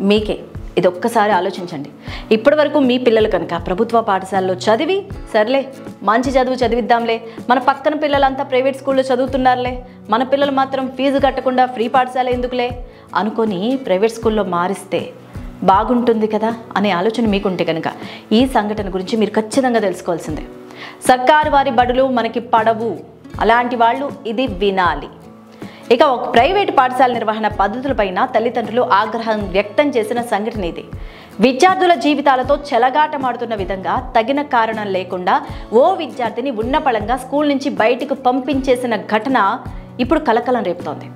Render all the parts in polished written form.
మీకే. ఇది ఒక్కసారి ఆలోచించండి. ఇప్పటి వరకు మీ పిల్లలు కనుక ప్రభుత్వ పాఠశాలలో చదివి సర్లే మంచి చదువు చదివిద్దాంలే, మన పక్కన పిల్లలంతా ప్రైవేట్ స్కూల్లో చదువుతున్నారులే, మన పిల్లలు మాత్రం ఫీజు కట్టకుండా ఫ్రీ పాఠశాల ఎందుకులే అనుకొని ప్రైవేట్ స్కూల్లో మారిస్తే బాగుంటుంది కదా అనే ఆలోచన మీకుంటే కనుక ఈ సంఘటన గురించి మీరు ఖచ్చితంగా తెలుసుకోవాల్సిందే. సర్కారు వారి బడులు మనకి పడవు, అలాంటి వాళ్ళు ఇది వినాలి. ఇక ఒక ప్రైవేటు పాఠశాల నిర్వహణ పద్ధతులపైన తల్లిదండ్రులు ఆగ్రహం వ్యక్తం చేసిన సంఘటన ఇది. విద్యార్థుల జీవితాలతో చెలగాటమాడుతున్న విధంగా తగిన కారణం లేకుండా ఓ విద్యార్థిని ఉన్నపళంగా స్కూల్ నుంచి బయటకు పంపించేసిన ఘటన ఇప్పుడు కలకలం రేపుతోంది.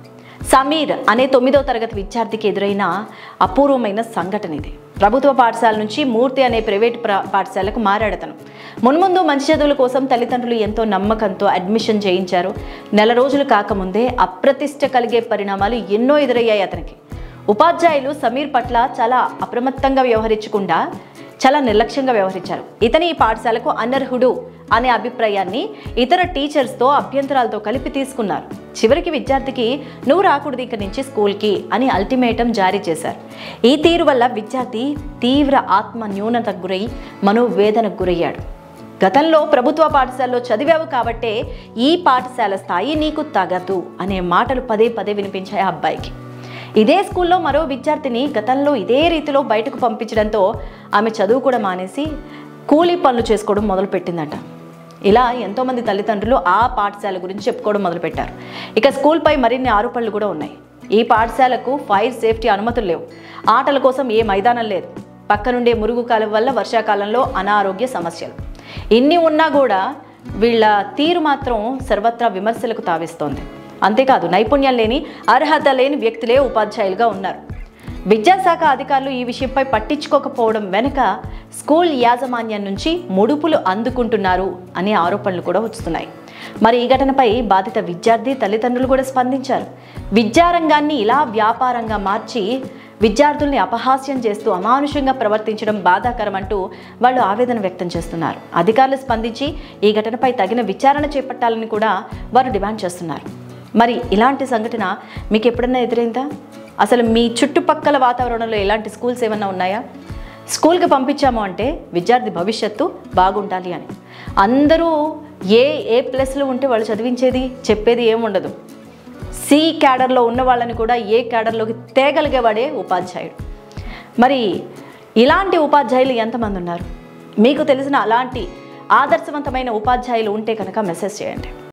సమీర్ అనే 9వ తరగతి విద్యార్థికి ఎదురైన అపూర్వమైన సంఘటన ఇది. ప్రభుత్వ పాఠశాల నుంచి మూర్తి అనే ప్రైవేటు పాఠశాలకు మారాడతను. మున్ముందు మంచి చదువుల కోసం తల్లిదండ్రులు ఎంతో నమ్మకంతో అడ్మిషన్ చేయించారు. నెల రోజులు కాకముందే అప్రతిష్ట కలిగే పరిణామాలు ఎన్నో ఎదురయ్యాయి అతనికి. ఉపాధ్యాయులు సమీర్ పట్ల చాలా అప్రమత్తంగా వ్యవహరించకుండా చాలా నిర్లక్ష్యంగా వ్యవహరించారు. ఇతని ఈ పాఠశాలకు అనర్హుడు అనే అభిప్రాయాన్ని ఇతర టీచర్స్తో అభ్యంతరాలతో కలిపి తీసుకున్నారు. చివరికి విద్యార్థికి నువ్వు రాకూడదు ఇక్కడి నుంచి స్కూల్కి అని అల్టిమేటం జారీ చేశారు. ఈ తీరు వల్ల విద్యార్థి తీవ్ర ఆత్మ న్యూనతకు గురై మనోవేదనకు గురయ్యాడు. గతంలో ప్రభుత్వ పాఠశాలలో చదివావు కాబట్టే ఈ పాఠశాల స్థాయి నీకు తగదు అనే మాటలు పదే పదే వినిపించాయి ఆ అబ్బాయికి. ఇదే స్కూల్లో మరో విద్యార్థిని గతంలో ఇదే రీతిలో బయటకు పంపించడంతో ఆమె చదువు కూడా మానేసి కూలీ పనులు చేసుకోవడం మొదలుపెట్టిందట. ఇలా ఎంతోమంది తల్లిదండ్రులు ఆ పాఠశాల గురించి చెప్పుకోవడం మొదలుపెట్టారు. ఇక స్కూల్పై మరిన్ని ఆరోపణలు కూడా ఉన్నాయి. ఈ పాఠశాలకు ఫైర్ సేఫ్టీ అనుమతులు లేవు, ఆటల కోసం ఏ మైదానం లేదు, పక్కనుండే మురుగు కాలువ వల్ల వర్షాకాలంలో అనారోగ్య సమస్యలు. ఇన్ని ఉన్నా కూడా వీళ్ళ తీరు మాత్రం సర్వత్రా విమర్శలకు తావిస్తోంది. అంతేకాదు నైపుణ్యం లేని, అర్హత లేని వ్యక్తులే ఉపాధ్యాయులుగా ఉన్నారు. విద్యాశాఖ అధికారులు ఈ విషయంపై పట్టించుకోకపోవడం వెనుక స్కూల్ యాజమాన్యం నుంచి ముడుపులు అందుకుంటున్నారు అనే ఆరోపణలు కూడా వస్తున్నాయి. మరి ఈ ఘటనపై బాధిత విద్యార్థి తల్లిదండ్రులు కూడా స్పందించారు. విద్యారంగాన్ని ఇలా వ్యాపారంగా మార్చి విద్యార్థుల్ని అపహాస్యం చేస్తూ అమానుషంగా ప్రవర్తించడం బాధాకరం అంటూ వాళ్ళు ఆవేదన వ్యక్తం చేస్తున్నారు. అధికారులు స్పందించి ఈ ఘటనపై తగిన విచారణ చేపట్టాలని కూడా వారు డిమాండ్ చేస్తున్నారు. మరి ఇలాంటి సంఘటన మీకు ఎప్పుడన్నా ఎదురైందా? అసలు మీ చుట్టుపక్కల వాతావరణంలో ఎలాంటి స్కూల్స్ ఏమన్నా ఉన్నాయా? స్కూల్కి పంపించాము అంటే విద్యార్థి భవిష్యత్తు బాగుండాలి అని. అందరూ ఏ ప్లస్లు ఉంటే వాళ్ళు చదివించేది చెప్పేది ఏముండదు. సి క్యాడర్లో ఉన్న వాళ్ళని కూడా ఏ క్యాడర్లోకి తేగలిగేవాడే ఉపాధ్యాయుడు. మరి ఇలాంటి ఉపాధ్యాయులు ఎంతమంది ఉన్నారు? మీకు తెలిసిన అలాంటి ఆదర్శవంతమైన ఉపాధ్యాయులు ఉంటే కనుక మెసేజ్ చేయండి.